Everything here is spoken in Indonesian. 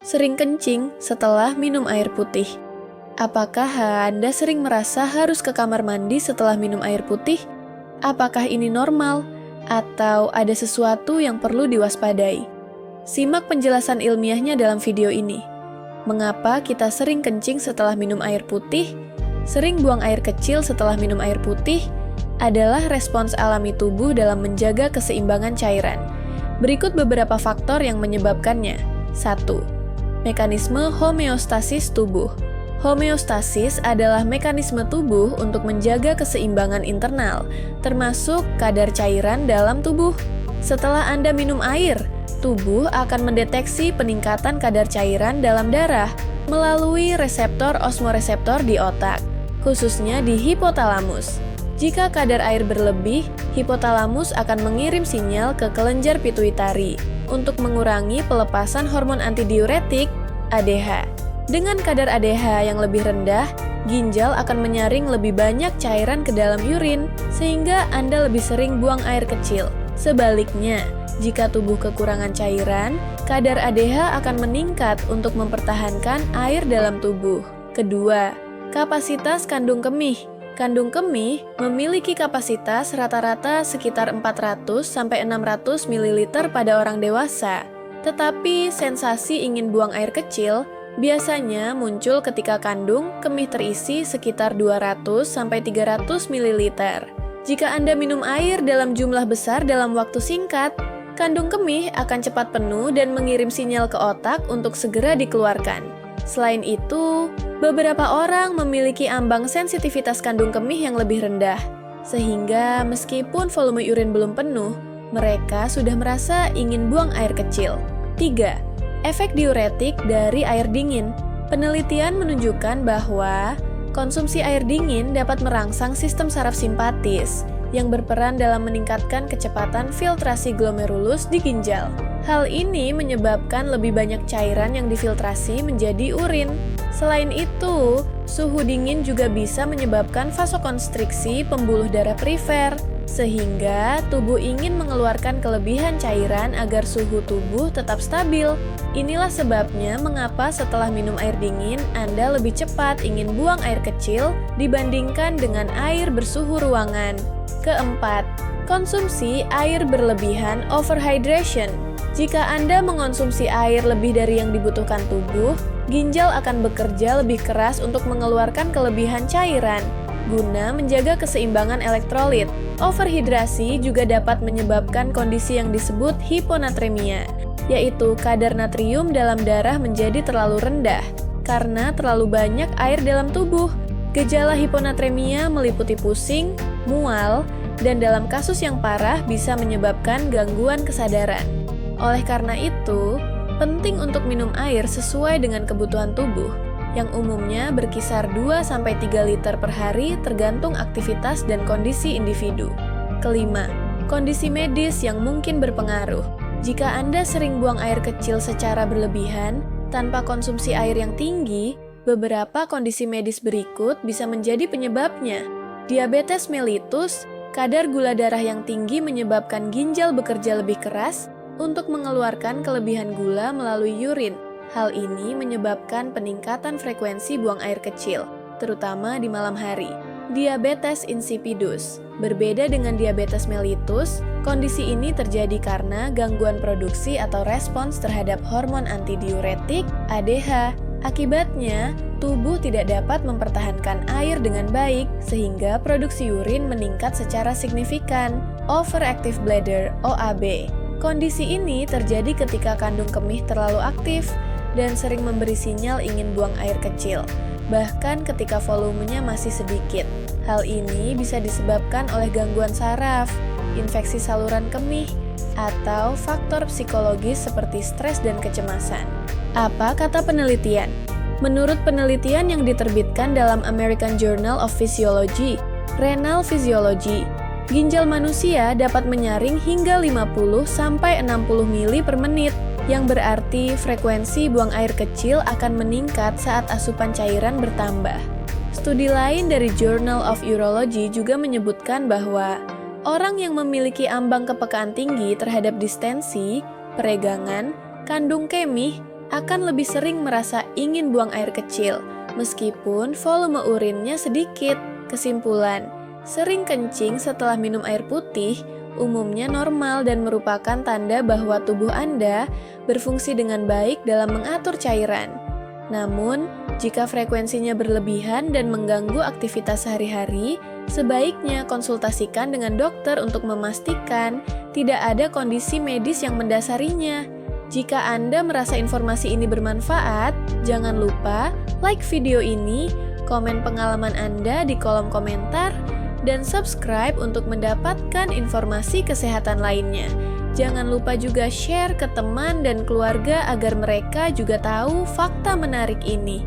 Sering kencing setelah minum air putih. Apakah Anda sering merasa harus ke kamar mandi setelah minum air putih? Apakah ini normal? Atau ada sesuatu yang perlu diwaspadai? Simak penjelasan ilmiahnya dalam video ini. Mengapa kita sering kencing setelah minum air putih? Sering buang air kecil setelah minum air putih adalah respons alami tubuh dalam menjaga keseimbangan cairan. Berikut beberapa faktor yang menyebabkannya. 1. Mekanisme homeostasis tubuh. Homeostasis adalah mekanisme tubuh untuk menjaga keseimbangan internal, termasuk kadar cairan dalam tubuh. Setelah Anda minum air, tubuh akan mendeteksi peningkatan kadar cairan dalam darah melalui reseptor osmoreseptor di otak, khususnya di hipotalamus. Jika kadar air berlebih, hipotalamus akan mengirim sinyal ke kelenjar pituitari untuk mengurangi pelepasan hormon antidiuretik, ADH. Dengan kadar ADH yang lebih rendah, ginjal akan menyaring lebih banyak cairan ke dalam urin, sehingga Anda lebih sering buang air kecil. Sebaliknya, jika tubuh kekurangan cairan, kadar ADH akan meningkat untuk mempertahankan air dalam tubuh. Kedua, kapasitas kandung kemih. Kandung kemih memiliki kapasitas rata-rata sekitar 400-600 ml pada orang dewasa. Tetapi sensasi ingin buang air kecil biasanya muncul ketika kandung kemih terisi sekitar 200-300 ml. Jika Anda minum air dalam jumlah besar dalam waktu singkat, kandung kemih akan cepat penuh dan mengirim sinyal ke otak untuk segera dikeluarkan. Selain itu, beberapa orang memiliki ambang sensitivitas kandung kemih yang lebih rendah, sehingga meskipun volume urin belum penuh, mereka sudah merasa ingin buang air kecil. 3. Efek diuretik dari air dingin. Penelitian menunjukkan bahwa konsumsi air dingin dapat merangsang sistem saraf simpatis yang berperan dalam meningkatkan kecepatan filtrasi glomerulus di ginjal. Hal ini menyebabkan lebih banyak cairan yang difiltrasi menjadi urin. Selain itu, suhu dingin juga bisa menyebabkan vasokonstriksi pembuluh darah perifer, sehingga tubuh ingin mengeluarkan kelebihan cairan agar suhu tubuh tetap stabil. Inilah sebabnya mengapa setelah minum air dingin, Anda lebih cepat ingin buang air kecil dibandingkan dengan air bersuhu ruangan. Keempat, konsumsi air berlebihan overhydration. Jika Anda mengonsumsi air lebih dari yang dibutuhkan tubuh, ginjal akan bekerja lebih keras untuk mengeluarkan kelebihan cairan guna menjaga keseimbangan elektrolit. Overhidrasi juga dapat menyebabkan kondisi yang disebut hiponatremia, yaitu kadar natrium dalam darah menjadi terlalu rendah karena terlalu banyak air dalam tubuh. Gejala hiponatremia meliputi pusing, mual, dan dalam kasus yang parah bisa menyebabkan gangguan kesadaran. Oleh karena itu, penting untuk minum air sesuai dengan kebutuhan tubuh, yang umumnya berkisar 2-3 liter per hari tergantung aktivitas dan kondisi individu. Kelima, kondisi medis yang mungkin berpengaruh. Jika Anda sering buang air kecil secara berlebihan, tanpa konsumsi air yang tinggi, beberapa kondisi medis berikut bisa menjadi penyebabnya. Diabetes mellitus, kadar gula darah yang tinggi menyebabkan ginjal bekerja lebih keras untuk mengeluarkan kelebihan gula melalui urin. Hal ini menyebabkan peningkatan frekuensi buang air kecil, terutama di malam hari. Diabetes insipidus. Berbeda dengan diabetes mellitus, kondisi ini terjadi karena gangguan produksi atau respons terhadap hormon antidiuretik, ADH. Akibatnya, tubuh tidak dapat mempertahankan air dengan baik, sehingga produksi urin meningkat secara signifikan. Overactive bladder, OAB. Kondisi ini terjadi ketika kandung kemih terlalu aktif dan sering memberi sinyal ingin buang air kecil, bahkan ketika volumenya masih sedikit. Hal ini bisa disebabkan oleh gangguan saraf, infeksi saluran kemih, atau faktor psikologis seperti stres dan kecemasan. Apa kata penelitian? Menurut penelitian yang diterbitkan dalam American Journal of Physiology, Renal Physiology, ginjal manusia dapat menyaring hingga 50-60 mili per menit, yang berarti frekuensi buang air kecil akan meningkat saat asupan cairan bertambah. Studi lain dari Journal of Urology juga menyebutkan bahwa orang yang memiliki ambang kepekaan tinggi terhadap distensi, peregangan, kandung kemih, akan lebih sering merasa ingin buang air kecil, meskipun volume urinnya sedikit. Kesimpulan, sering kencing setelah minum air putih umumnya normal dan merupakan tanda bahwa tubuh Anda berfungsi dengan baik dalam mengatur cairan. Namun, jika frekuensinya berlebihan dan mengganggu aktivitas sehari-hari, sebaiknya konsultasikan dengan dokter untuk memastikan tidak ada kondisi medis yang mendasarinya. Jika Anda merasa informasi ini bermanfaat, jangan lupa like video ini, komen pengalaman Anda di kolom komentar, dan subscribe untuk mendapatkan informasi kesehatan lainnya. Jangan lupa juga share ke teman dan keluarga agar mereka juga tahu fakta menarik ini.